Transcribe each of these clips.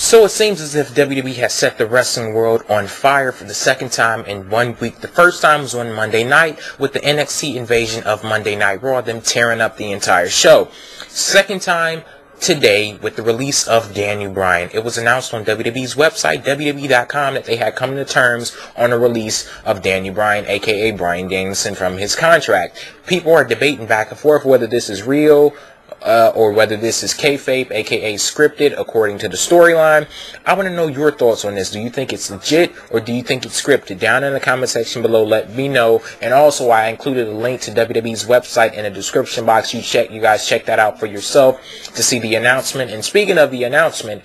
So it seems as if WWE has set the wrestling world on fire for the second time in 1 week. The first time was on Monday night with the NXT invasion of Monday Night Raw, them tearing up the entire show. Second time today with the release of Daniel Bryan. It was announced on WWE's website, WWE.com, that they had come to terms on the release of Daniel Bryan, aka Bryan Danielson, from his contract. People are debating back and forth whether this is real or whether this is kayfabe, aka scripted, according to the storyline. I want to know your thoughts on this. Do you think it's legit or do you think it's scripted? Down in the comment section below, let me know. And also, I included a link to WWE's website in the description box. You guys check that out for yourself to see the announcement. And speaking of the announcement,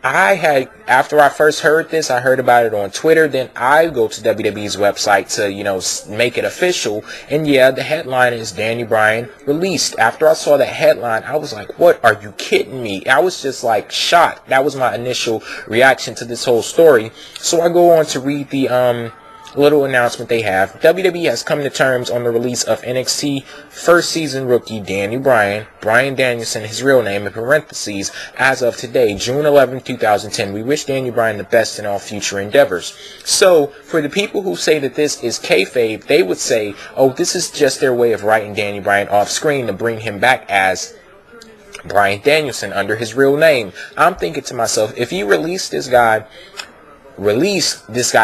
after I first heard this, I heard about it on Twitter. Then I go to WWE's website to, make it official. And yeah, the headline is Daniel Bryan released. After I saw that headline, I was like, what? Are you kidding me? I was just like shocked. That was my initial reaction to this whole story. So I go on to read the little announcement they have. WWE has come to terms on the release of NXT first season rookie Daniel Bryan, Bryan Danielson, his real name in parentheses, as of today, June 11, 2010. We wish Daniel Bryan the best in all future endeavors. So, for the people who say that this is kayfabe, they would say, oh, this is just their way of writing Daniel Bryan off screen to bring him back as Bryan Danielson under his real name. I'm thinking to myself, if you release this guy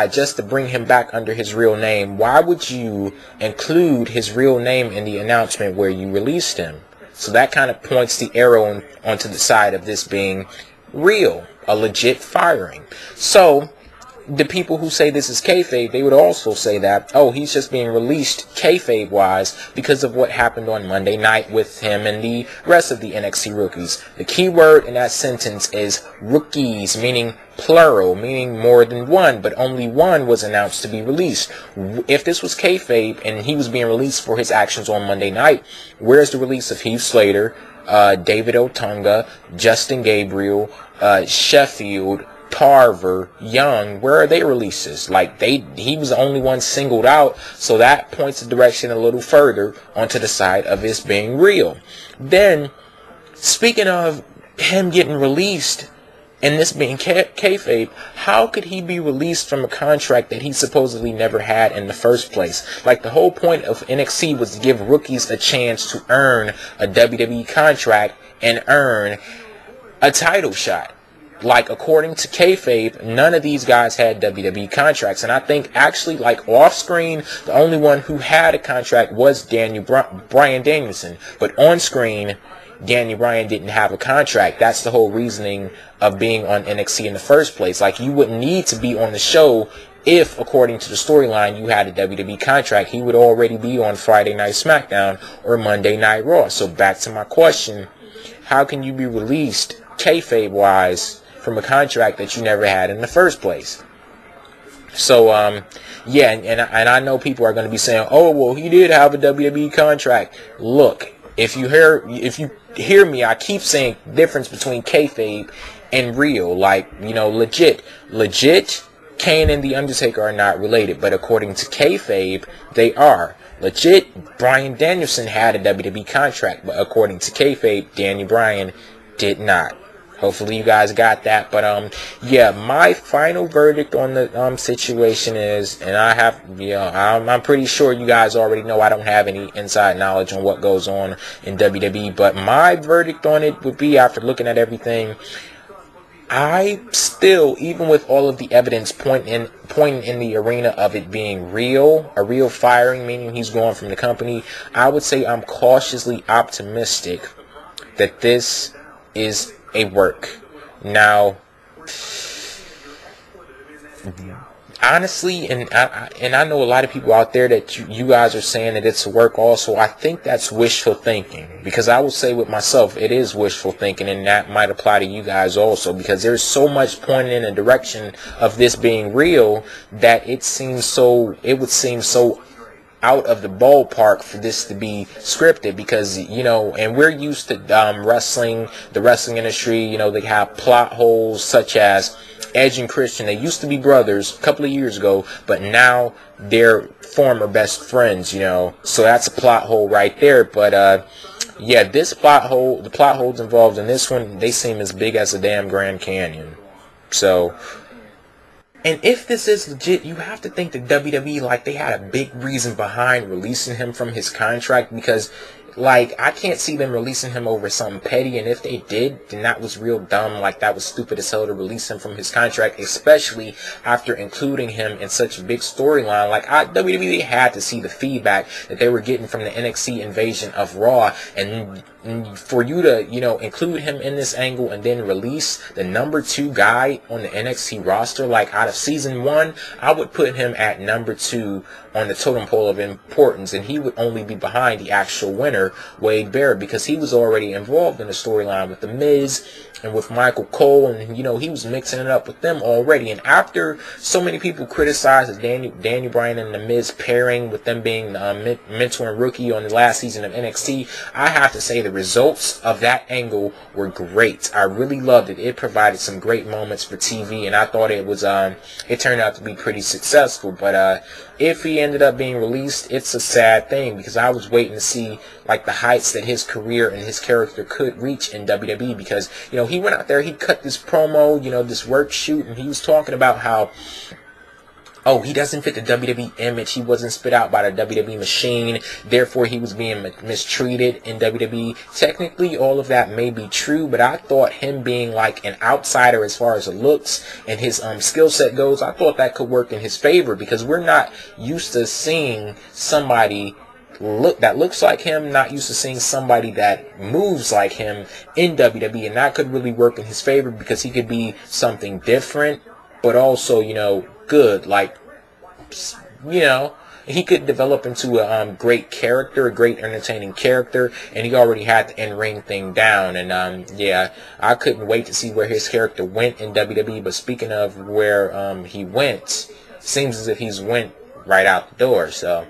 just to bring him back under his real name, why would you include his real name in the announcement where you released him? So that kind of points the arrow onto the side of this being real, a legit firing. So the people who say this is kayfabe, they would also say that, oh, he's just being released kayfabe-wise because of what happened on Monday night with him and the rest of the NXT rookies. The key word in that sentence is rookies, meaning plural, meaning more than one, but only one was announced to be released. If this was kayfabe and he was being released for his actions on Monday night, where's the release of Heath Slater, David Otunga, Justin Gabriel, Sheffield, Tarver, Young? Where are their releases? Like, he was the only one singled out, so that points the direction a little further onto the side of this being real. Then, speaking of him getting released and this being kayfabe, how could he be released from a contract that he supposedly never had in the first place? Like, the whole point of NXT was to give rookies a chance to earn a WWE contract and earn a title shot. Like, according to kayfabe, none of these guys had WWE contracts. And I think, actually, like, off-screen, the only one who had a contract was Bryan Danielson. But on-screen, Daniel Bryan didn't have a contract. That's the whole reasoning of being on NXT in the first place. Like, you wouldn't need to be on the show if, according to the storyline, you had a WWE contract. He would already be on Friday Night SmackDown or Monday Night Raw. So back to my question, how can you be released kayfabe-wise from a contract that you never had in the first place? So, yeah, and I know people are going to be saying, oh, well, he did have a WWE contract. Look, if you hear me, I keep saying difference between kayfabe and real, like, legit. Legit, Kane and The Undertaker are not related, but according to kayfabe, they are. Legit, Bryan Danielson had a WWE contract, but according to kayfabe, Daniel Bryan did not. Hopefully you guys got that. But yeah, my final verdict on the situation is, and I have, I'm pretty sure you guys already know I don't have any inside knowledge on what goes on in WWE, but my verdict on it would be, after looking at everything, I still, even with all of the evidence pointing in the arena of it being real, a real firing, meaning he's gone from the company, I would say I'm cautiously optimistic that this is a work. Now, honestly, and I know a lot of people out there that you guys are saying that it's a work also. I think that's wishful thinking, because I will say with myself, it is wishful thinking, and that might apply to you guys also, because there's so much pointing in a direction of this being real that it would seem so out of the ballpark for this to be scripted, because, and we're used to the wrestling industry, they have plot holes such as Edge and Christian. They used to be brothers a couple of years ago, but now they're former best friends, so that's a plot hole right there. But yeah, the plot holes involved in this one, they seem as big as the damn Grand Canyon. So, and if this is legit, you have to think that WWE, like, they had a big reason behind releasing him from his contract, because, like, I can't see them releasing him over something petty, and if they did, then that was real dumb. Like, that was stupid as hell to release him from his contract, especially after including him in such a big storyline. Like, WWE had to see the feedback that they were getting from the NXT invasion of Raw, and for you to, you know, include him in this angle and then release the #2 guy on the NXT roster, like, out of season 1, I would put him at #2 on the totem pole of importance, and he would only be behind the actual winner, Wade Barrett, because he was already involved in the storyline with The Miz and with Michael Cole, and, you know, he was mixing it up with them already. And after so many people criticized the Daniel Bryan and The Miz pairing, with them being mentor and rookie on the last season of NXT, I have to say the results of that angle were great. I really loved it. It provided some great moments for TV, and I thought it was it turned out to be pretty successful. But if he ended up being released, it's a sad thing, because I was waiting to see, like, the heights that his career and his character could reach in WWE, because, you know, he went out there, he cut this promo, you know, this work shoot, and he was talking about how, oh, he doesn't fit the WWE image, he wasn't spit out by the WWE machine, therefore he was being mistreated in WWE. Technically, all of that may be true, but I thought him being, like, an outsider as far as the looks and his skill set goes, I thought that could work in his favor, because we're not used to seeing somebody that looks like him, not used to seeing somebody that moves like him in WWE, and that could really work in his favor, because he could be something different, but also, you know, good. Like, you know, he could develop into a great character, a great entertaining character, and he already had the in-ring thing down. And yeah, I couldn't wait to see where his character went in WWE. But speaking of where he went, seems as if he's went right out the door. So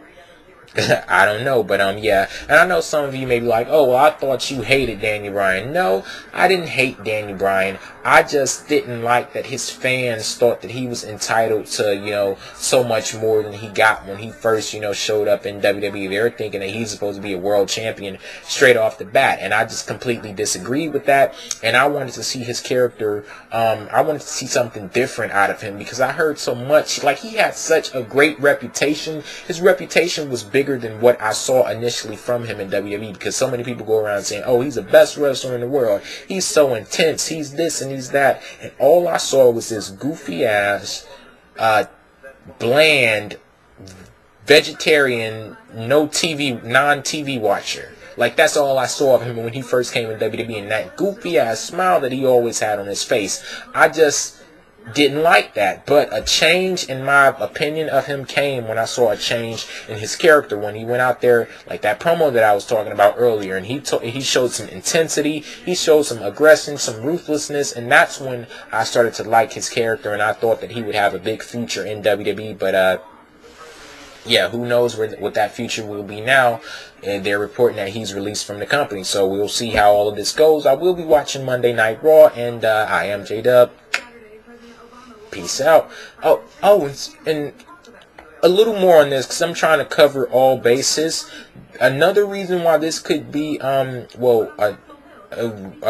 I don't know, but yeah, and I know some of you may be like, oh, well, I thought you hated Daniel Bryan. No, I didn't hate Daniel Bryan. I just didn't like that his fans thought that he was entitled to, you know, so much more than he got when he first, you know, showed up in WWE. They were thinking that he's supposed to be a world champion straight off the bat, and I just completely disagreed with that. And I wanted to see his character, I wanted to see something different out of him, because I heard so much, like, he had such a great reputation. His reputation was bigger than what I saw initially from him in WWE, because so many people go around saying, oh, he's the best wrestler in the world, he's so intense, he's this and he's that, and all I saw was this goofy ass, bland, vegetarian, non-TV watcher. Like, that's all I saw of him when he first came in WWE, and that goofy ass smile that he always had on his face. I just didn't like that. But a change in my opinion of him came when I saw a change in his character, when he went out there, like that promo that I was talking about earlier, and he showed some intensity, he showed some aggression, some ruthlessness, and that's when I started to like his character, and I thought that he would have a big future in WWE. But yeah, who knows what that future will be now. And they're reporting that he's released from the company, so we'll see how all of this goes. I will be watching Monday Night Raw, and I am JayDub. Peace out. Oh, and a little more on this, because I'm trying to cover all bases. Another reason why this could be, a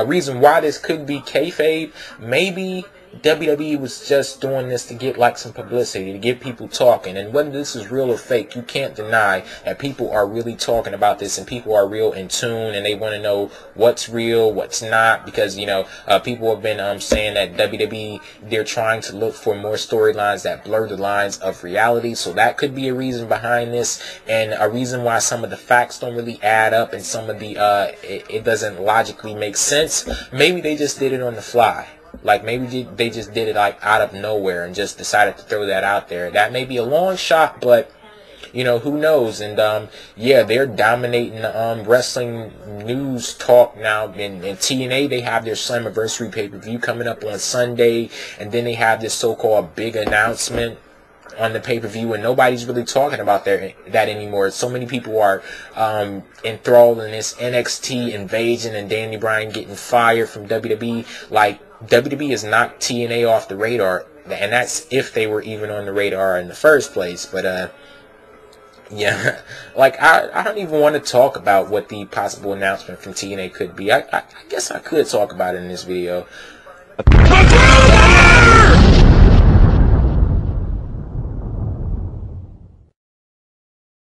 reason why this could be kayfabe, maybe WWE was just doing this to get, like, some publicity, to get people talking. And whether this is real or fake, you can't deny that people are really talking about this, and people are real in tune, and they want to know what's real, what's not, because, you know, people have been saying that WWE, they're trying to look for more storylines that blur the lines of reality. So that could be a reason behind this, and a reason why some of the facts don't really add up, and some of the it doesn't logically make sense. Maybe they just did it on the fly. Like, maybe they just did it, like, out of nowhere and just decided to throw that out there. That may be a long shot, but, you know, who knows? And yeah, they're dominating wrestling news talk now. In TNA, they have their Slammiversary pay-per-view coming up on Sunday, and then they have this so-called big announcement on the pay-per-view, and nobody's really talking about that anymore. So many people are enthralled in this NXT invasion and Daniel Bryan getting fired from WWE. Like, WWE has knocked TNA off the radar, and that's if they were even on the radar in the first place. But yeah, like, I don't even want to talk about what the possible announcement from TNA could be. I guess I could talk about it in this video.